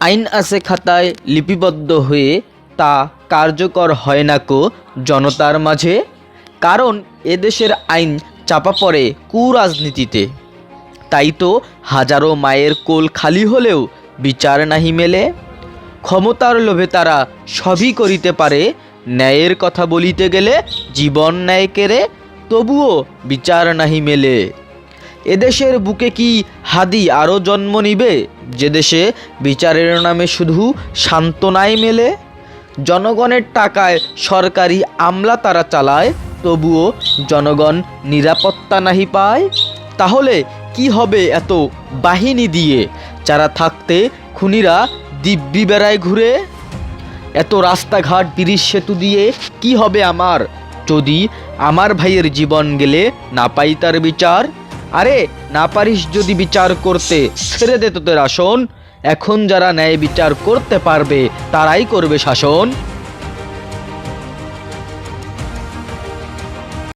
আইন আছে খাতায় লিপিবদ্ধ হয়ে, তা কার্যকর হয় না কো জনতার মাঝে। কারণ এদেশের আইন চাপা পড়ে কুরাজনীতিতে। তাই তো হাজারো মায়ের কোল খালি হলেও বিচার নাহি মেলে। ক্ষমতার লোভে তারা সবই করিতে পারে, ন্যায়ের কথা বলিতে গেলে জীবন নেয় কেড়ে, তবুও বিচার নাহি মেলে। এদেশের বুকে কি হাদি আরও জন্ম নিবে, যে দেশে বিচারের নামে শুধু সান্ত্বনাই মেলে? জনগণের টাকায় সরকারি আমলা তারা চালায়, তবুও জনগণ নিরাপত্তা নাহি পায়। তাহলে কি হবে এত বাহিনী দিয়ে, যারা থাকতে খুনিরা দিব্যি বেড়ায় ঘুরে? এত রাস্তাঘাট ব্রিজ সেতু দিয়ে কি হবে আমার, যদি আমার ভাইয়ের জীবন গেলে না পাই তার বিচার? আরে না পারিস যদি বিচার করতে, ছেড়ে দে তোদের আসন। এখন যারা ন্যায় বিচার করতে পারবে তারাই করবে শাসন।